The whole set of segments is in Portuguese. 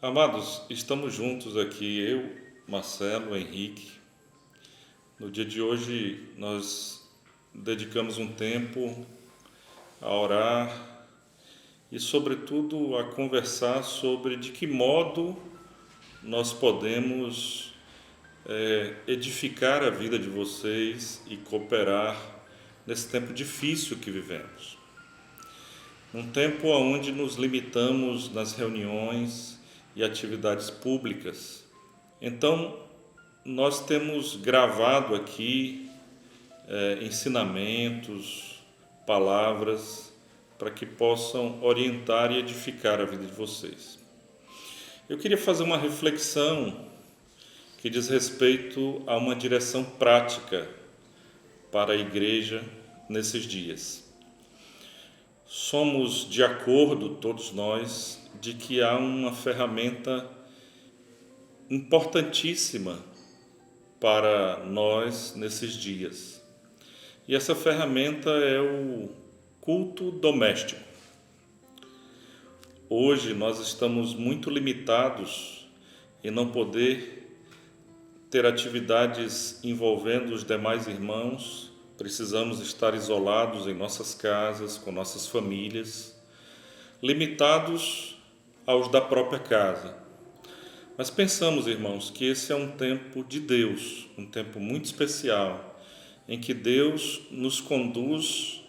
Amados, estamos juntos aqui, eu, Marcelo, Henrique. No dia de hoje, nós dedicamos um tempo a orar e, sobretudo, a conversar sobre de que modo nós podemos edificar a vida de vocês e cooperar nesse tempo difícil que vivemos. Um tempo onde nos limitamos nas reuniões e atividades públicas. Então, nós temos gravado aqui ensinamentos, palavras, para que possam orientar e edificar a vida de vocês. Eu queria fazer uma reflexão que diz respeito a uma direção prática para a igreja nesses dias. Somos de acordo, todos nós, de que há uma ferramenta importantíssima para nós nesses dias. E essa ferramenta é o culto doméstico. Hoje nós estamos muito limitados em não poder ter atividades envolvendo os demais irmãos. Precisamos estar isolados em nossas casas, com nossas famílias, limitados aos da própria casa. Mas pensamos, irmãos, que esse é um tempo de Deus, um tempo muito especial, em que Deus nos conduz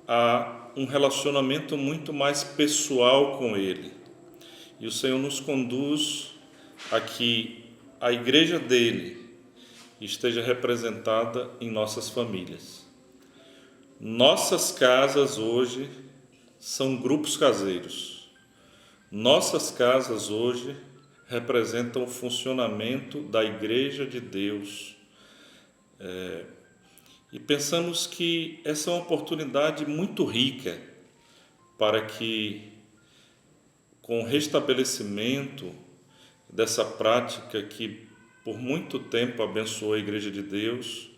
a um relacionamento muito mais pessoal com Ele. E o Senhor nos conduz a que a igreja dele esteja representada em nossas famílias. Nossas casas hoje são grupos caseiros. Nossas casas hoje representam o funcionamento da Igreja de Deus. E pensamos que essa é uma oportunidade muito rica para que, com o restabelecimento dessa prática que por muito tempo abençoou a Igreja de Deus,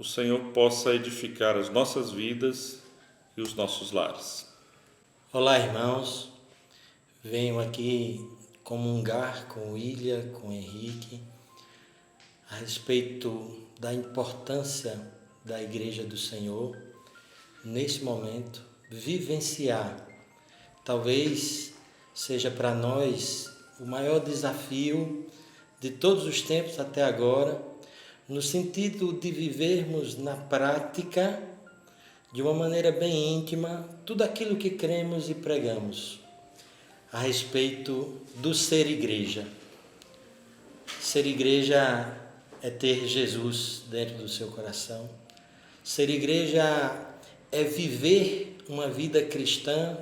o Senhor possa edificar as nossas vidas e os nossos lares. Olá, irmãos. Venho aqui comungar com William, com Henrique, a respeito da importância da Igreja do Senhor, nesse momento, vivenciar. Talvez seja para nós o maior desafio de todos os tempos até agora, no sentido de vivermos na prática, de uma maneira bem íntima, tudo aquilo que cremos e pregamos a respeito do ser igreja. Ser igreja é ter Jesus dentro do seu coração. Ser igreja é viver uma vida cristã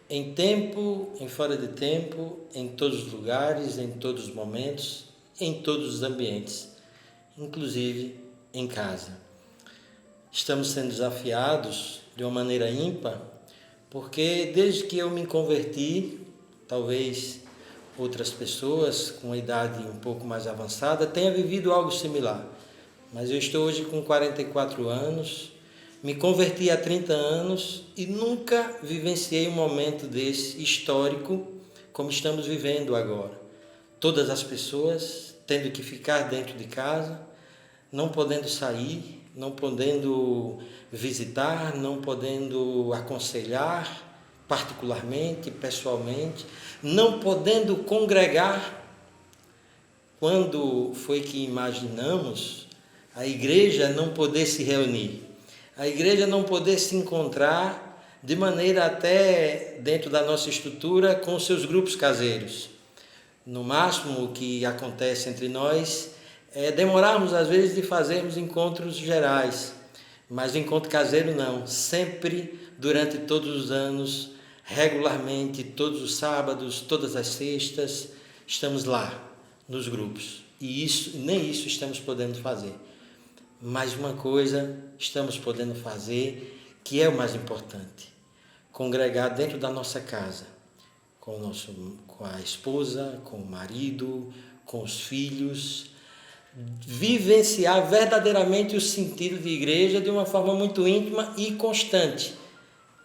em tempo, em fora de tempo, em todos os lugares, em todos os momentos, em todos os ambientes, inclusive em casa. Estamos sendo desafiados de uma maneira ímpar, porque desde que eu me converti, talvez outras pessoas com uma idade um pouco mais avançada tenham vivido algo similar. Mas eu estou hoje com 44 anos, me converti há 30 anos e nunca vivenciei um momento desse histórico como estamos vivendo agora. Todas as pessoas tendo que ficar dentro de casa, não podendo sair, não podendo visitar, não podendo aconselhar particularmente, pessoalmente, não podendo congregar. Quando foi que imaginamos a igreja não poder se reunir, a igreja não poder se encontrar de maneira até dentro da nossa estrutura com seus grupos caseiros? No máximo, o que acontece entre nós é demorarmos às vezes de fazermos encontros gerais, mas o encontro caseiro não, sempre durante todos os anos, regularmente, todos os sábados, todas as sextas, estamos lá nos grupos. E nem isso estamos podendo fazer. Mas uma coisa estamos podendo fazer, que é o mais importante: congregar dentro da nossa casa, com a esposa, com o marido, com os filhos, vivenciar verdadeiramente o sentido de igreja de uma forma muito íntima e constante.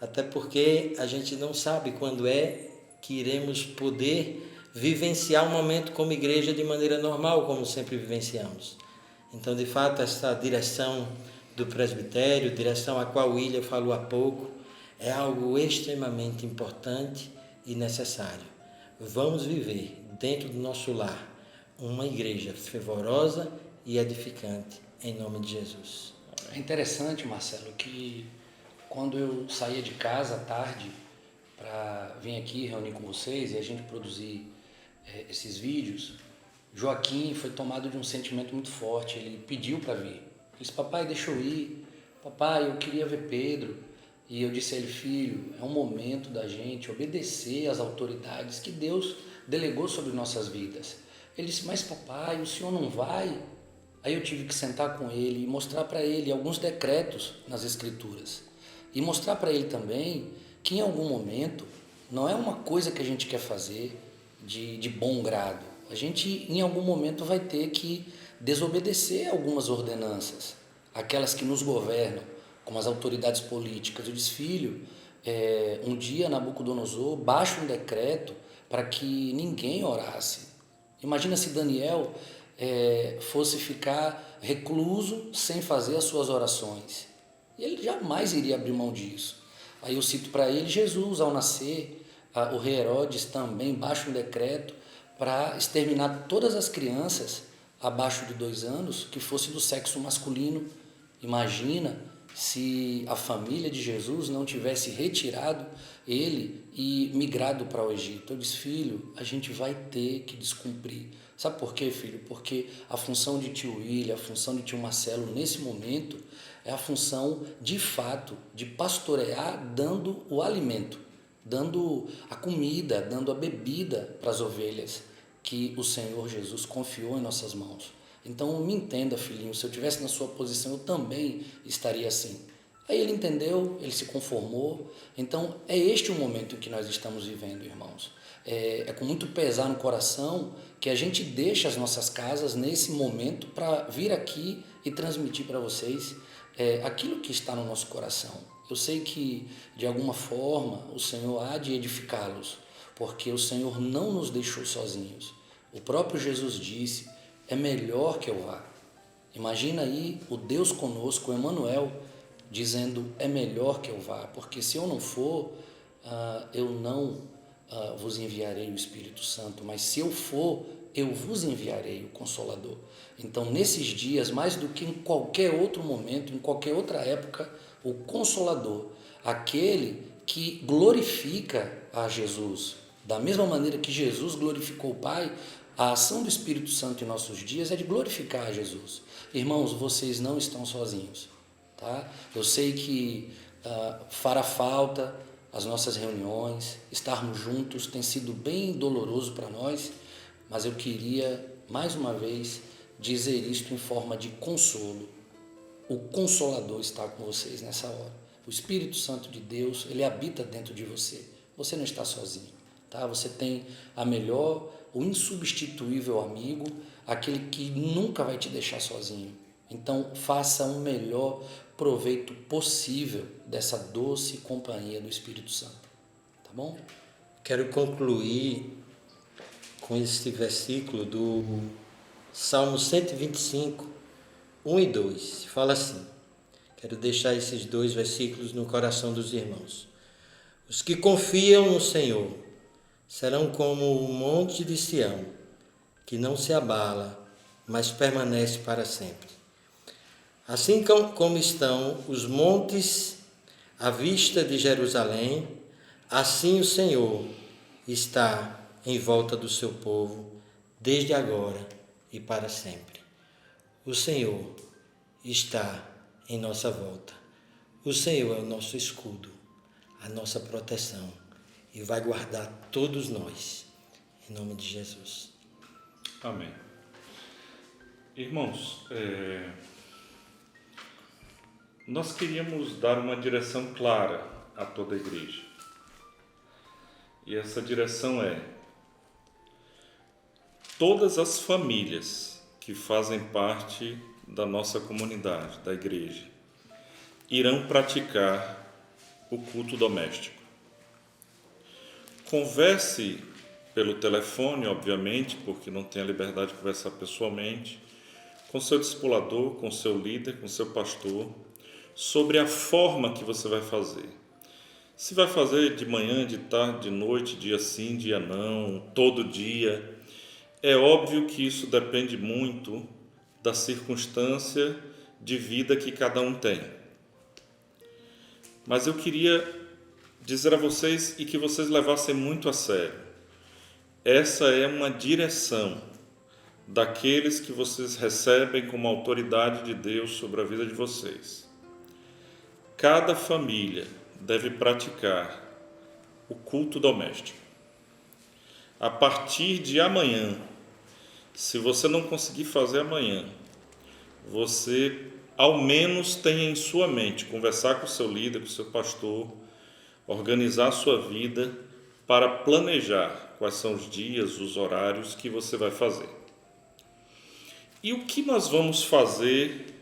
Até porque a gente não sabe quando é que iremos poder vivenciar um momento como igreja de maneira normal, como sempre vivenciamos. Então, de fato, essa direção do presbitério, direção a qual o William falou há pouco, é algo extremamente importante e necessário. Vamos viver dentro do nosso lar uma igreja fervorosa e edificante, em nome de Jesus. É interessante, Marcelo, que quando eu saía de casa à tarde para vir aqui reunir com vocês e a gente produzir esses vídeos, Joaquim foi tomado de um sentimento muito forte. Ele pediu para vir. Ele disse: papai, deixa eu ir. Papai, eu queria ver Pedro. E eu disse a ele: filho, é um momento da gente obedecer às autoridades que Deus delegou sobre nossas vidas. Ele disse: mas papai, o senhor não vai? Aí eu tive que sentar com ele e mostrar para ele alguns decretos nas Escrituras. E mostrar para ele também que em algum momento não é uma coisa que a gente quer fazer de bom grado. A gente em algum momento vai ter que desobedecer algumas ordenanças, aquelas que nos governam, como as autoridades políticas. Eu disse: filho, um dia Nabucodonosor baixa um decreto para que ninguém orasse. Imagina se Daniel fosse ficar recluso sem fazer as suas orações. E ele jamais iria abrir mão disso. Aí eu cito para ele Jesus, ao nascer, o rei Herodes também baixa um decreto para exterminar todas as crianças abaixo de 2 anos que fosse do sexo masculino. Imagina se a família de Jesus não tivesse retirado ele e migrado para o Egito. Eu disse: filho, a gente vai ter que descumprir. Sabe por quê, filho? Porque a função de tio William, a função de tio Marcelo nesse momento é a função de fato de pastorear, dando o alimento, dando a comida, dando a bebida para as ovelhas que o Senhor Jesus confiou em nossas mãos. Então me entenda, filhinho, se eu estivesse na sua posição eu também estaria assim. Aí ele entendeu, ele se conformou. Então é este o momento em que nós estamos vivendo, irmãos. É com muito pesar no coração que a gente deixa as nossas casas nesse momento para vir aqui e transmitir para vocês aquilo que está no nosso coração. Eu sei que de alguma forma o Senhor há de edificá-los, porque o Senhor não nos deixou sozinhos. O próprio Jesus disse: é melhor que eu vá. Imagina aí o Deus conosco, o Emmanuel, dizendo: é melhor que eu vá, porque se eu não for, eu não vos enviarei o Espírito Santo, mas se eu for, eu vos enviarei o Consolador. Então, nesses dias, mais do que em qualquer outro momento, em qualquer outra época, o Consolador, aquele que glorifica a Jesus, da mesma maneira que Jesus glorificou o Pai, a ação do Espírito Santo em nossos dias é de glorificar a Jesus. Irmãos, vocês não estão sozinhos, tá? Eu sei que fará falta as nossas reuniões, estarmos juntos tem sido bem doloroso para nós, mas eu queria, mais uma vez, dizer isto em forma de consolo. O Consolador está com vocês nessa hora. O Espírito Santo de Deus, ele habita dentro de você. Você não está sozinho, tá? Você tem a melhor, o insubstituível amigo, aquele que nunca vai te deixar sozinho. Então, faça o melhor proveito possível dessa doce companhia do Espírito Santo. Tá bom? Quero concluir com este versículo do Salmo 125, 1 e 2. Fala assim: quero deixar esses 2 versículos no coração dos irmãos. Os que confiam no Senhor serão como o monte de Sião, que não se abala, mas permanece para sempre. Assim como estão os montes à vista de Jerusalém, assim o Senhor está em volta do seu povo, desde agora e para sempre. O Senhor está em nossa volta. O Senhor é o nosso escudo, a nossa proteção, e vai guardar todos nós, em nome de Jesus. Amém. Irmãos, nós queríamos dar uma direção clara a toda a igreja. E essa direção é: todas as famílias que fazem parte da nossa comunidade, da igreja, irão praticar o culto doméstico. Converse pelo telefone, obviamente, porque não tem a liberdade de conversar pessoalmente, com seu discipulador, com seu líder, com seu pastor, sobre a forma que você vai fazer. Se vai fazer de manhã, de tarde, de noite, dia sim, dia não, todo dia. É óbvio que isso depende muito da circunstância de vida que cada um tem. Mas eu queria dizer a vocês e que vocês levassem muito a sério. Essa é uma direção daqueles que vocês recebem como autoridade de Deus sobre a vida de vocês. Cada família deve praticar o culto doméstico. A partir de amanhã, se você não conseguir fazer amanhã, você ao menos tenha em sua mente conversar com o seu líder, com o seu pastor, organizar a sua vida para planejar quais são os dias, os horários que você vai fazer. E o que nós vamos fazer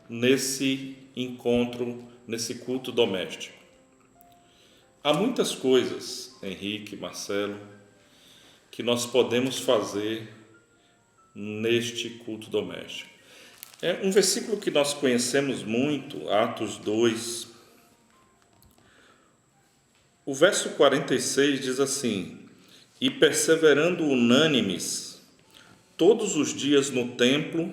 nesse encontro, nesse culto doméstico? Há muitas coisas, Henrique, Marcelo, que nós podemos fazer neste culto doméstico. É um versículo que nós conhecemos muito, Atos 2. O verso 46 diz assim: e perseverando unânimes todos os dias no templo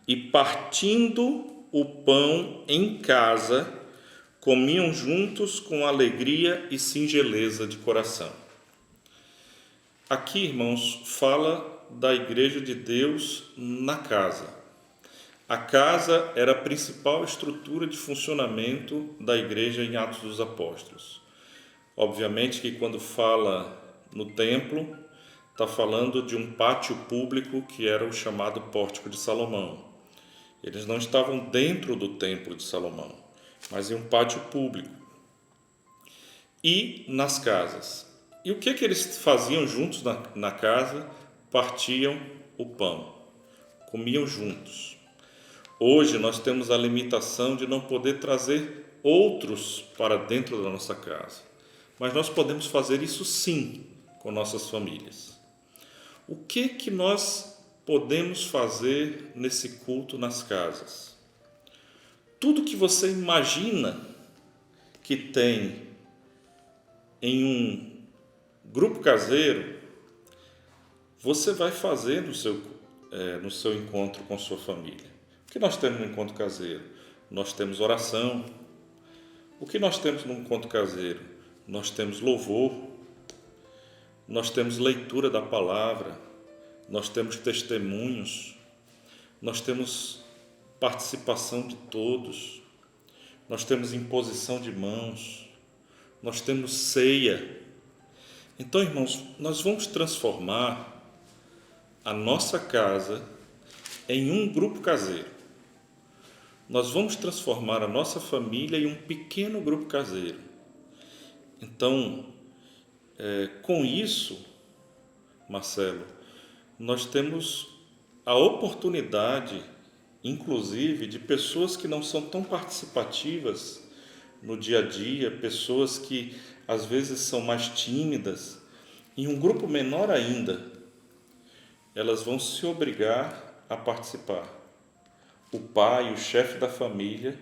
e partindo o pão em casa, comiam juntos com alegria e singeleza de coração. Aqui, irmãos, fala da igreja de Deus na casa. A casa era a principal estrutura de funcionamento da igreja em Atos dos Apóstolos. Obviamente que quando fala no templo, está falando de um pátio público que era o chamado Pórtico de Salomão. Eles não estavam dentro do templo de Salomão, mas em um pátio público. E nas casas. E o que eles faziam juntos na casa? Partiam o pão, comiam juntos. Hoje nós temos a limitação de não poder trazer outros para dentro da nossa casa, mas nós podemos fazer isso sim com nossas famílias. O que nós podemos fazer nesse culto nas casas? Tudo que você imagina que tem em um grupo caseiro, você vai fazer no seu encontro com sua família. O que nós temos no encontro caseiro? Nós temos oração. O que nós temos no encontro caseiro? Nós temos louvor, nós temos leitura da palavra, nós temos testemunhos, nós temos participação de todos, nós temos imposição de mãos, nós temos ceia. Então, irmãos, nós vamos transformar a nossa casa em um grupo caseiro. Nós vamos transformar a nossa família em um pequeno grupo caseiro. Então, com isso, Marcelo, nós temos a oportunidade, inclusive, de pessoas que não são tão participativas no dia a dia, pessoas que às vezes são mais tímidas, em um grupo menor ainda, elas vão se obrigar a participar. O pai, o chefe da família,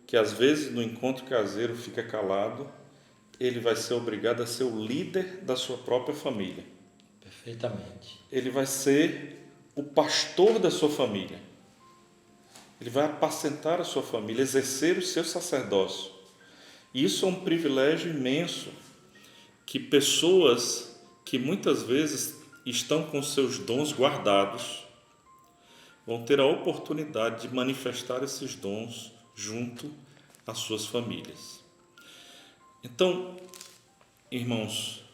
que às vezes no encontro caseiro fica calado, ele vai ser obrigado a ser o líder da sua própria família. Perfeitamente. Ele vai ser o pastor da sua família. Ele vai apacentar a sua família, exercer o seu sacerdócio. E isso é um privilégio imenso, que pessoas que muitas vezes estão com seus dons guardados, vão ter a oportunidade de manifestar esses dons junto às suas famílias. Então, irmãos,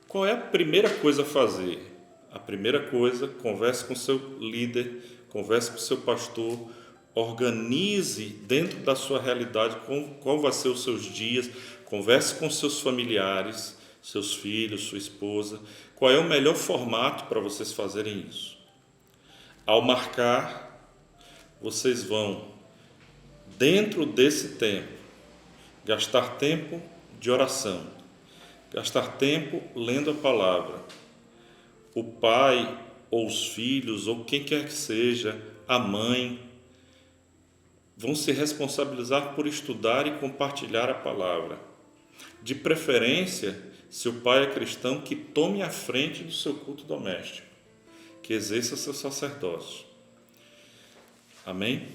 qual é a primeira coisa a fazer? A primeira coisa, converse com seu líder, converse com seu pastor, organize dentro da sua realidade qual vai ser os seus dias, converse com seus familiares, seus filhos, sua esposa, qual é o melhor formato para vocês fazerem isso. Ao marcar, vocês vão, dentro desse tempo, gastar tempo de oração, gastar tempo lendo a palavra. O pai ou os filhos, ou quem quer que seja, a mãe, vão se responsabilizar por estudar e compartilhar a palavra. De preferência, se o pai é cristão, que tome a frente do seu culto doméstico, que exerça seu sacerdócio. Amém?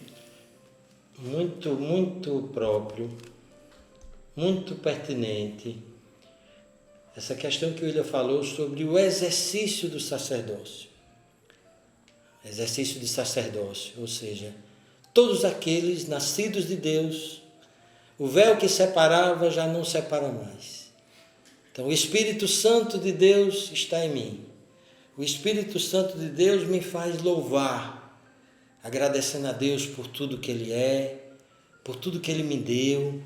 Muito próprio, muito pertinente essa questão que o William falou sobre o exercício do sacerdócio. Exercício de sacerdócio, ou seja, todos aqueles nascidos de Deus, o véu que separava já não separa mais. Então, o Espírito Santo de Deus está em mim. O Espírito Santo de Deus me faz louvar, agradecendo a Deus por tudo que Ele é, por tudo que Ele me deu.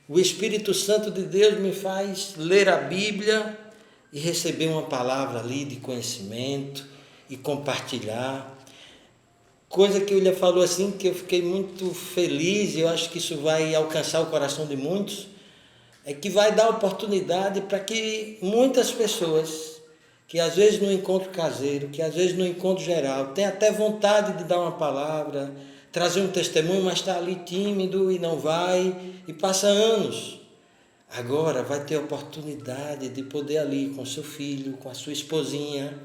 O Espírito Santo de Deus me faz ler a Bíblia e receber uma palavra ali de conhecimento e compartilhar. Coisa que o William falou assim, que eu fiquei muito feliz, e eu acho que isso vai alcançar o coração de muitos, é que vai dar oportunidade para que muitas pessoas, que às vezes no encontro caseiro, que às vezes no encontro geral, tem até vontade de dar uma palavra, trazer um testemunho, mas está ali tímido e não vai, e passa anos. Agora vai ter oportunidade de poder ali com seu filho, com a sua esposinha,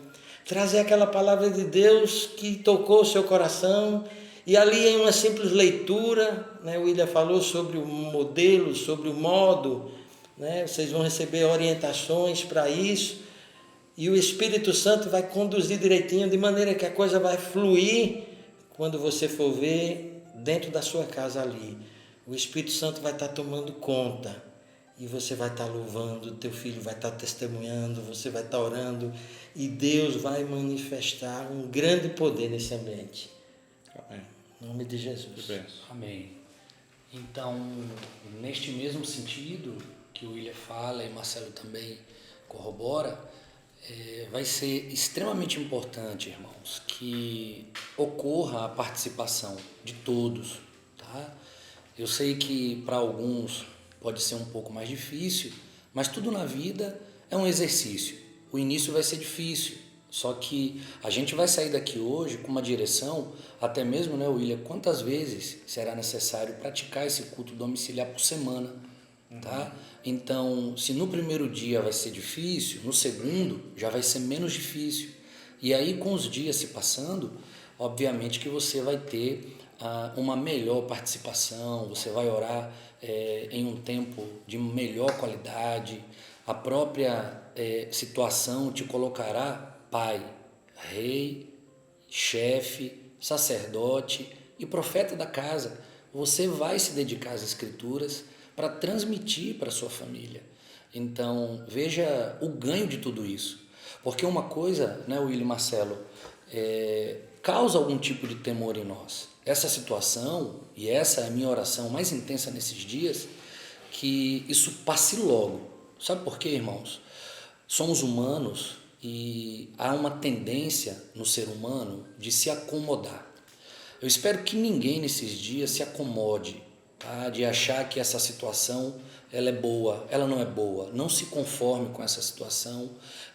trazer aquela palavra de Deus que tocou o seu coração, e ali em uma simples leitura, né, o William falou sobre o modelo, sobre o modo, né, vocês vão receber orientações para isso, e o Espírito Santo vai conduzir direitinho, de maneira que a coisa vai fluir quando você for ver dentro da sua casa ali. O Espírito Santo vai estar tomando conta, e você vai estar louvando, teu filho vai estar testemunhando, você vai estar orando, e Deus vai manifestar um grande poder nesse ambiente. Amém. Em nome de Jesus. Amém. Então, neste mesmo sentido que o William fala e o Marcelo também corrobora, vai ser extremamente importante, irmãos, que ocorra a participação de todos, tá? Eu sei que para alguns pode ser um pouco mais difícil, mas tudo na vida é um exercício. O início vai ser difícil, só que a gente vai sair daqui hoje com uma direção, até mesmo, né, William, quantas vezes será necessário praticar esse culto domiciliar por semana, tá? Então, se no primeiro dia vai ser difícil, no segundo já vai ser menos difícil. E aí, com os dias se passando, obviamente que você vai ter uma melhor participação, você vai orar em um tempo de melhor qualidade, a própria situação te colocará pai, rei, chefe, sacerdote e profeta da casa. Você vai se dedicar às Escrituras para transmitir para a sua família. Então, veja o ganho de tudo isso. Porque uma coisa, né, William e Marcelo, causa algum tipo de temor em nós. Essa situação, e essa é a minha oração mais intensa nesses dias, que isso passe logo. Sabe por quê, irmãos? Somos humanos e há uma tendência no ser humano de se acomodar. Eu espero que ninguém nesses dias se acomode, tá? De achar que essa situação ela é boa, ela não é boa. Não se conforme com essa situação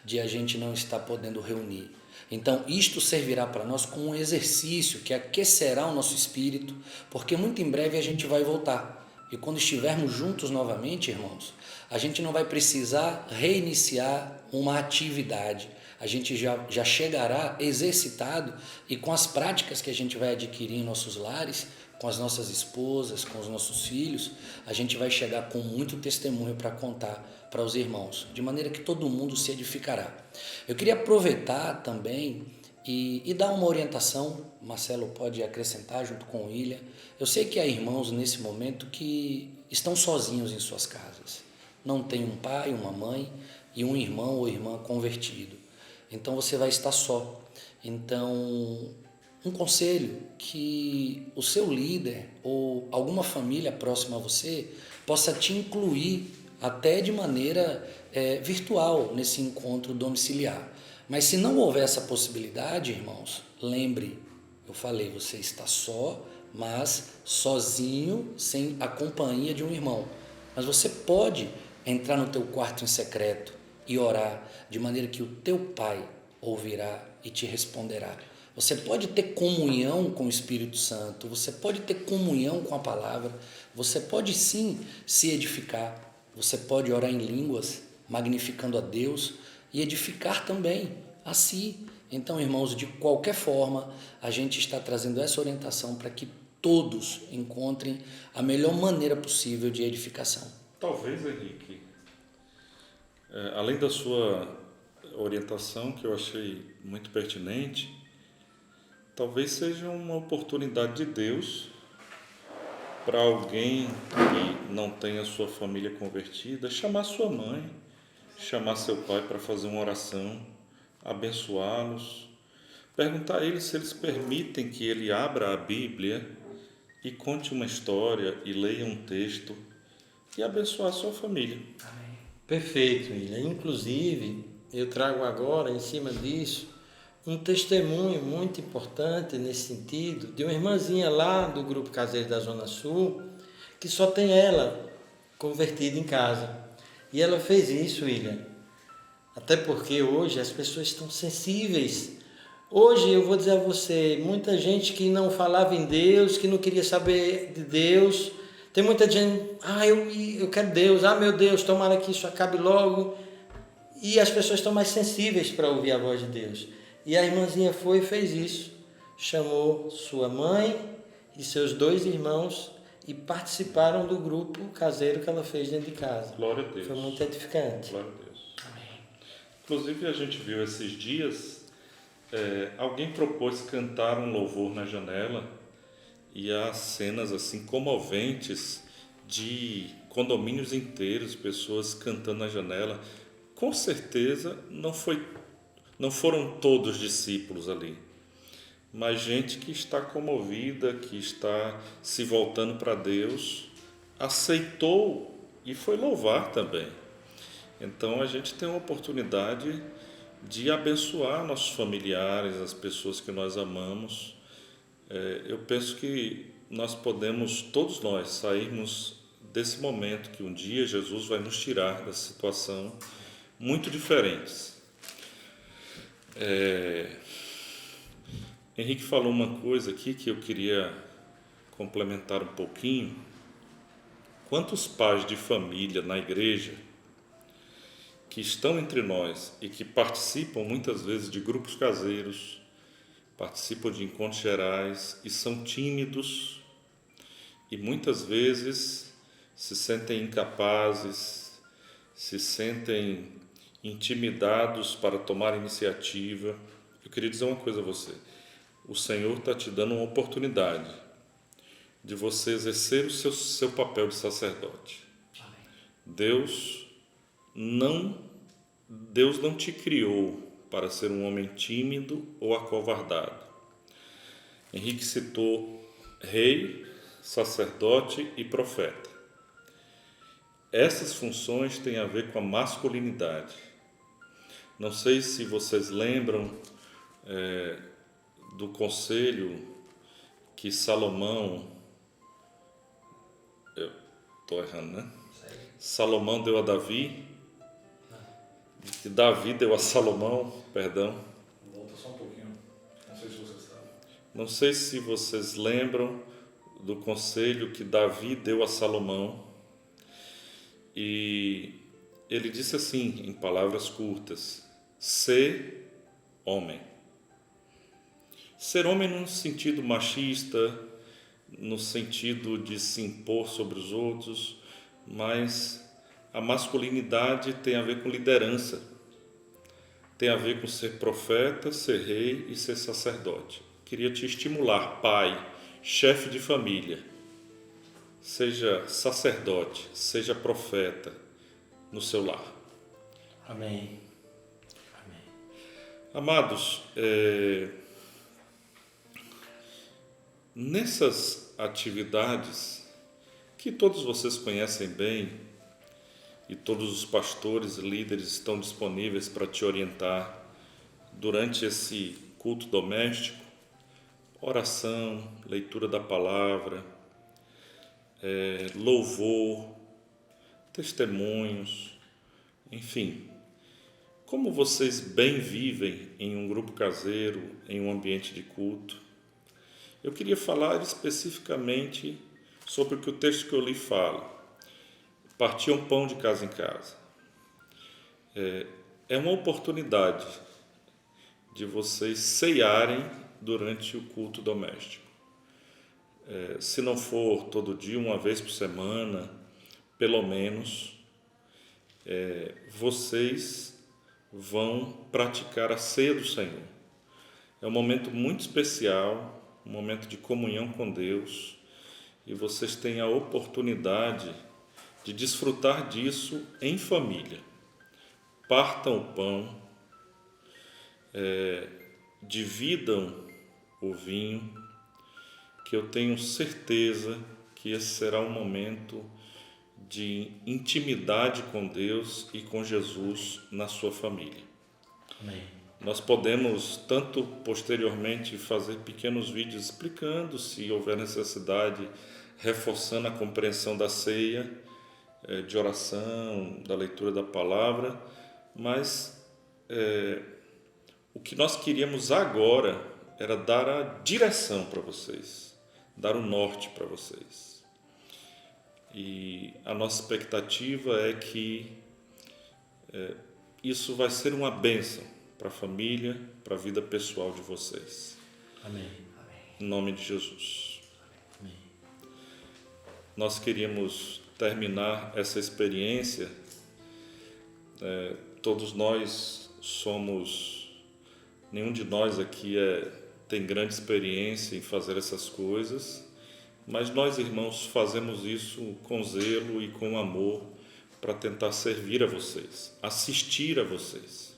de a gente não estar podendo reunir. Então, isto servirá para nós como um exercício que aquecerá o nosso espírito, porque muito em breve a gente vai voltar. E quando estivermos juntos novamente, irmãos, a gente não vai precisar reiniciar uma atividade. A gente já chegará exercitado e com as práticas que a gente vai adquirir em nossos lares, com as nossas esposas, com os nossos filhos, a gente vai chegar com muito testemunho para contar para os irmãos, de maneira que todo mundo se edificará. Eu queria aproveitar também e dar uma orientação, Marcelo pode acrescentar junto com o William. Eu sei que há irmãos nesse momento que estão sozinhos em suas casas, não tem um pai, uma mãe e um irmão ou irmã convertido, então você vai estar só. Então, um conselho, que o seu líder ou alguma família próxima a você possa te incluir até de maneira virtual nesse encontro domiciliar. Mas se não houver essa possibilidade, irmãos, lembre, eu falei, você está só, mas sozinho, sem a companhia de um irmão. Mas você pode entrar no teu quarto em secreto e orar, de maneira que o teu Pai ouvirá e te responderá. Você pode ter comunhão com o Espírito Santo, você pode ter comunhão com a palavra, você pode sim se edificar, você pode orar em línguas, magnificando a Deus e edificar também a si. Então, irmãos, de qualquer forma, a gente está trazendo essa orientação para que todos encontrem a melhor maneira possível de edificação. Talvez, Henrique, além da sua orientação, que eu achei muito pertinente, talvez seja uma oportunidade de Deus para alguém que não tenha sua família convertida, chamar sua mãe, chamar seu pai para fazer uma oração, abençoá-los, perguntar a eles se eles permitem que ele abra a Bíblia e conte uma história e leia um texto e abençoar a sua família. Perfeito, William. Inclusive, eu trago agora, em cima disso, um testemunho muito importante nesse sentido, de uma irmãzinha lá do Grupo Caseiro da Zona Sul, que só tem ela convertida em casa. E ela fez isso, William, até porque hoje as pessoas estão sensíveis. Hoje eu vou dizer a você, muita gente que não falava em Deus, que não queria saber de Deus, tem muita gente, eu quero Deus, meu Deus, tomara que isso acabe logo. E as pessoas estão mais sensíveis para ouvir a voz de Deus. E a irmãzinha foi e fez isso. Chamou sua mãe e seus 2 irmãos e participaram do grupo caseiro que ela fez dentro de casa. Glória a Deus. Foi muito edificante. Glória a Deus. Amém. Inclusive, a gente viu esses dias, alguém propôs cantar um louvor na janela e há cenas assim comoventes de condomínios inteiros, pessoas cantando na janela. Com certeza não foram todos discípulos ali, mas gente que está comovida, que está se voltando para Deus, aceitou e foi louvar também. Então a gente tem uma oportunidade de abençoar nossos familiares, as pessoas que nós amamos. Eu penso que nós podemos, todos nós, sairmos desse momento que um dia Jesus vai nos tirar dessa situação muito diferentes. Henrique falou uma coisa aqui que eu queria complementar um pouquinho. Quantos pais de família na igreja que estão entre nós e que participam muitas vezes de grupos caseiros, participam de encontros gerais e são tímidos e muitas vezes se sentem incapazes, se sentem intimidados para tomar iniciativa. Eu queria dizer uma coisa a você: o Senhor está te dando uma oportunidade de você exercer o seu papel de sacerdote. Deus não te criou para ser um homem tímido ou acovardado. Henrique citou rei, sacerdote e profeta. Essas funções têm a ver com a masculinidade. Não sei se vocês lembram do conselho que Salomão... Eu estou errando, né? Salomão deu a Davi, que Davi deu a Salomão, perdão. Volta só um pouquinho, não sei se vocês sabem. Não sei se vocês lembram do conselho que Davi deu a Salomão. E ele disse assim, em palavras curtas: ser homem. Ser homem no sentido machista, no sentido de se impor sobre os outros, mas a masculinidade tem a ver com liderança, tem a ver com ser profeta, ser rei e ser sacerdote. Queria te estimular, pai, chefe de família, seja sacerdote, seja profeta no seu lar. Amém. Amém. Amados, nessas atividades que todos vocês conhecem bem e todos os pastores e líderes estão disponíveis para te orientar durante esse culto doméstico, oração, leitura da palavra, louvor, testemunhos, enfim. Como vocês bem vivem em um grupo caseiro, em um ambiente de culto. Eu queria falar especificamente sobre o que o texto que eu li fala. Partiam pão de casa em casa. É uma oportunidade de vocês ceiarem durante o culto doméstico. Se não for todo dia, uma vez por semana, pelo menos, vocês vão praticar a ceia do Senhor. É um momento muito especial, um momento de comunhão com Deus, e vocês têm a oportunidade de desfrutar disso em família. Partam o pão, dividam o vinho, que eu tenho certeza que esse será um momento de intimidade com Deus e com Jesus na sua família. Amém. Nós podemos, tanto posteriormente, fazer pequenos vídeos explicando, se houver necessidade, reforçando a compreensão da ceia, de oração, da leitura da palavra, mas o que nós queríamos agora era dar a direção para vocês, dar o norte para vocês. E a nossa expectativa é que isso vai ser uma bênção para a família, para a vida pessoal de vocês. Amém. Em nome de Jesus. Amém. Nós queríamos terminar essa experiência. Todos nós somos... Nenhum de nós aqui tem grande experiência em fazer essas coisas, mas nós, irmãos, fazemos isso com zelo e com amor para tentar servir a vocês, assistir a vocês.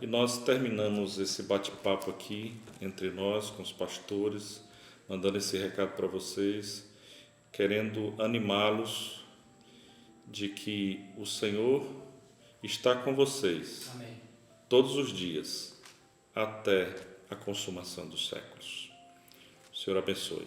E nós terminamos esse bate-papo aqui entre nós, com os pastores, mandando esse recado para vocês, querendo animá-los de que o Senhor está com vocês. Amém. Todos os dias, até a consumação dos séculos. O Senhor abençoe.